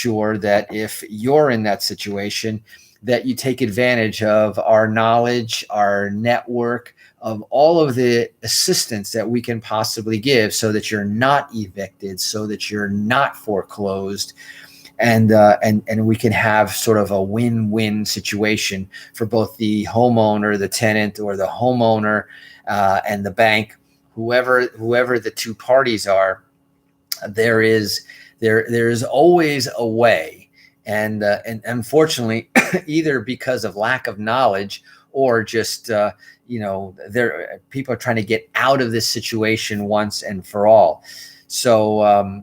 sure that if you're in that situation, that you take advantage of our knowledge, our network, of all of the assistance that we can possibly give, so that you're not evicted, so that you're not foreclosed, and we can have sort of a win-win situation for both the homeowner, the tenant, or the homeowner and the bank, whoever the two parties are. There is always a way, and unfortunately, either because of lack of knowledge or just people are trying to get out of this situation once and for all. So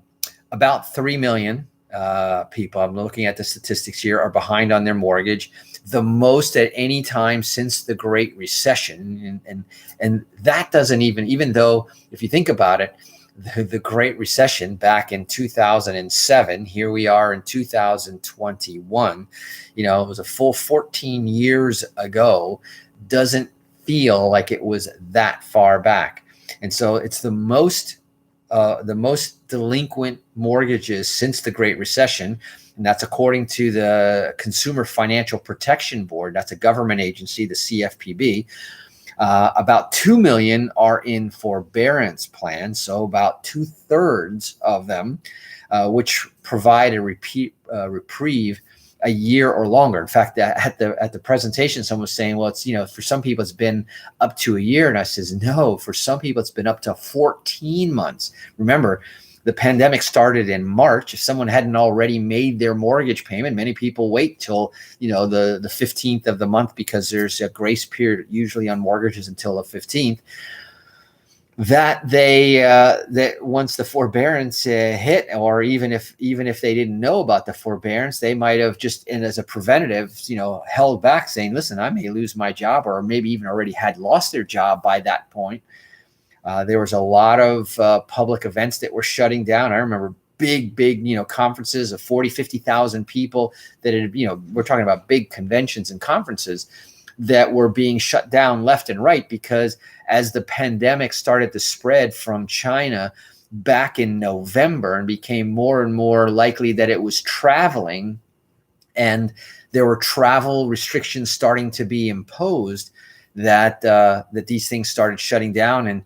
about 3 million people, I'm looking at the statistics here, are behind on their mortgage, the most at any time since the Great Recession. And that doesn't even though, if you think about it, the Great Recession back in 2007, here we are in 2021, it was a full 14 years ago, doesn't feel like it was that far back. And so it's the most delinquent mortgages since the Great Recession. And that's according to the Consumer Financial Protection Board. That's a government agency, the CFPB. About 2 million are in forbearance plans, so about 2/3 of them, which provide a reprieve a year or longer. In fact, at the presentation, someone was saying, well, it's, for some people it's been up to a year, and I says, no, for some people it's been up to 14 months. Remember, the pandemic started in March. If someone hadn't already made their mortgage payment, many people wait till the 15th of the month, because there's a grace period usually on mortgages until the 15th. That once the forbearance hit, or even if they didn't know about the forbearance, they might have just, and as a preventative, held back, saying, listen, I may lose my job, or maybe even already had lost their job by that point. There was a lot of public events that were shutting down. I remember big, conferences of 40, 50,000 people that had, we're talking about big conventions and conferences that were being shut down left and right, because as the pandemic started to spread from China back in November and became more and more likely that it was traveling, and there were travel restrictions starting to be imposed, that these things started shutting down, and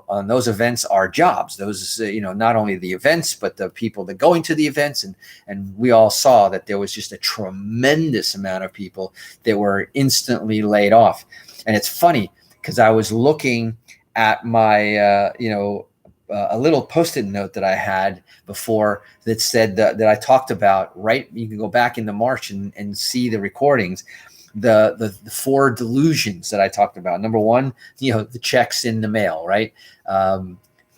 on those events are jobs. Those not only the events, but the people that going to the events, and we all saw that there was just a tremendous amount of people that were instantly laid off. And it's funny, because I was looking at my a little Post-it note that I had before that said that I talked about, right? You can go back into March and see the recordings. The 4 delusions that I talked about. Number one, the checks in the mail, right?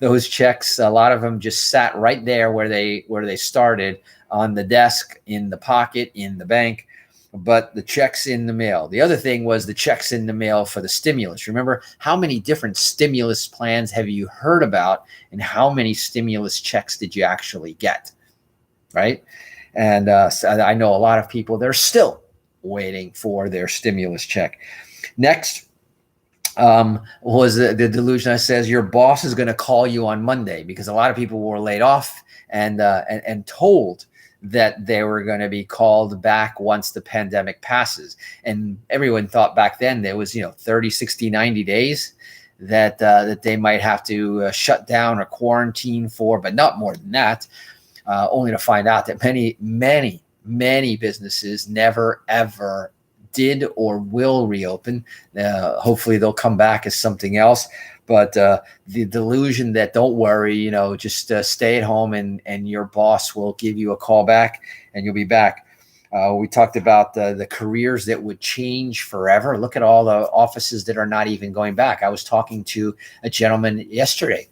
Those checks, a lot of them just sat right there where they started, on the desk, in the pocket, in the bank. But the checks in the mail. The other thing was the checks in the mail for the stimulus. Remember, how many different stimulus plans have you heard about, and how many stimulus checks did you actually get, right? And so I know a lot of people, they're still waiting for their stimulus check. Next was the delusion that says your boss is going to call you on Monday, because a lot of people were laid off and told that they were going to be called back once the pandemic passes. And everyone thought back then there was 30, 60, 90 days that they might have to shut down or quarantine for, but not more than that. Only to find out that many businesses never, ever did or will reopen. Hopefully they'll come back as something else. But the delusion that, don't worry, just stay at home and your boss will give you a call back and you'll be back. We talked about the careers that would change forever. Look at all the offices that are not even going back. I was talking to a gentleman yesterday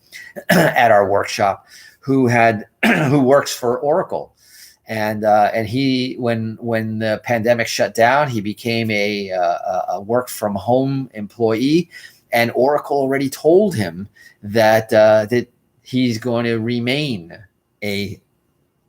at our workshop who works for Oracle. And he, when the pandemic shut down, he became a work from home employee, and Oracle already told him that he's going to remain a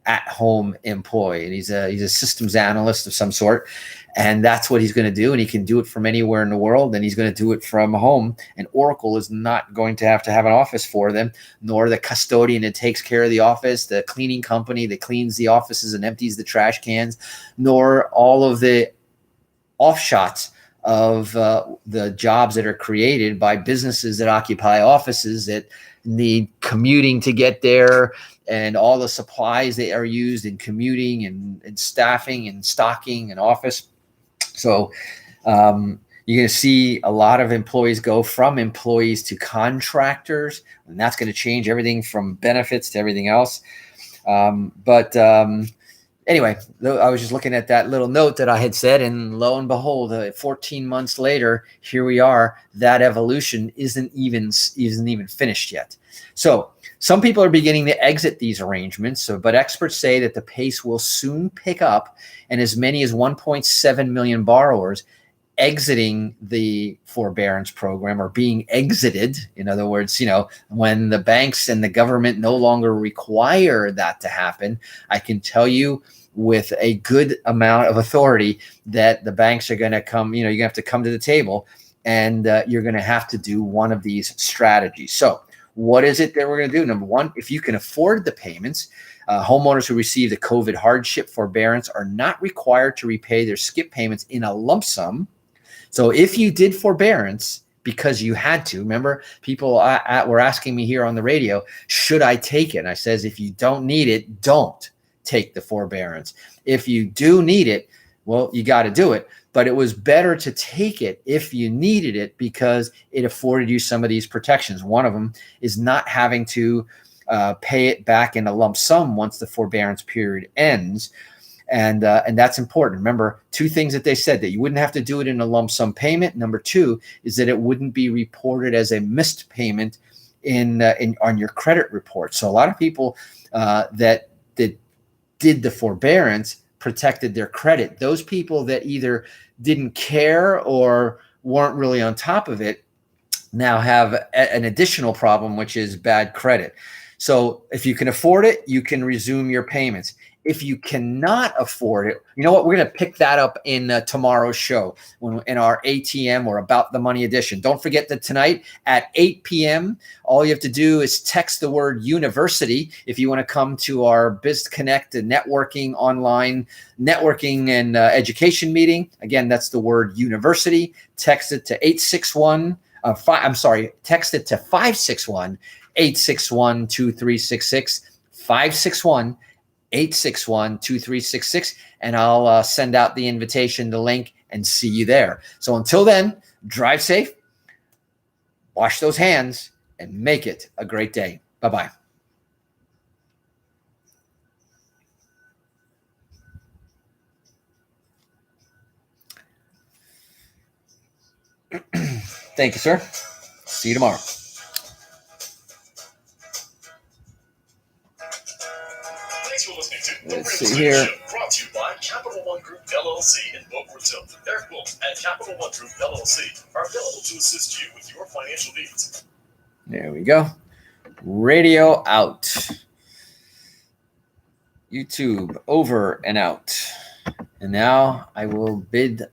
at-home employee, and he's a systems analyst of some sort, and that's what he's going to do, and he can do it from anywhere in the world, and he's going to do it from home. And Oracle is not going to have an office for them, nor the custodian that takes care of the office, the cleaning company that cleans the offices and empties the trash cans, nor all of the offshots of the jobs that are created by businesses that occupy offices that need commuting to get there, and all the supplies that are used in commuting and staffing and stocking and office. So you're going to see a lot of employees go from employees to contractors, and that's going to change everything from benefits to everything else. Anyway, I was just looking at that little note that I had said, and lo and behold, 14 months later, here we are. That evolution isn't even finished yet. So some people are beginning to exit these arrangements, but experts say that the pace will soon pick up, and as many as 1.7 million borrowers exiting the forbearance program or being exited. In other words, when the banks and the government no longer require that to happen, I can tell you with a good amount of authority that the banks are going to come, you're going to have to come to the table, and you're going to have to do one of these strategies. So what is it that we're going to do? Number one, if you can afford the payments, homeowners who receive the COVID hardship forbearance are not required to repay their skip payments in a lump sum. So if you did forbearance because you had to, remember, people were asking me here on the radio, should I take it? And I says, if you don't need it, don't take the forbearance. If you do need it, well, you got to do it. But it was better to take it if you needed it because it afforded you some of these protections. One of them is not having to pay it back in a lump sum once the forbearance period ends. And that's important. Remember, two things that they said: that you wouldn't have to do it in a lump sum payment. Number two is that it wouldn't be reported as a missed payment on your credit report. So a lot of people that did the forbearance protected their credit. Those people that either didn't care or weren't really on top of it now have an additional problem, which is bad credit. So if you can afford it, you can resume your payments. If you cannot afford it, you know what? We're going to pick that up in tomorrow's show in our ATM or About the Money edition. Don't forget that tonight at 8 p.m., all you have to do is text the word university if you want to come to our BizConnect networking, online networking and education meeting. Again, that's the word university. Text it to 861. Text it to 561-861-2366. 561-861-2366, and I'll send out the invitation, the link, and see you there. So until then, drive safe, wash those hands, and make it a great day. Bye-bye. Thank you, sir. See you tomorrow. Thanks for listening to Let's see here. Brought to you by Capital One Group LLC in Boca Raton. Their quotes at Capital One Group LLC are available to assist you with your financial needs. There we go. Radio out. YouTube over and out. And now I will bid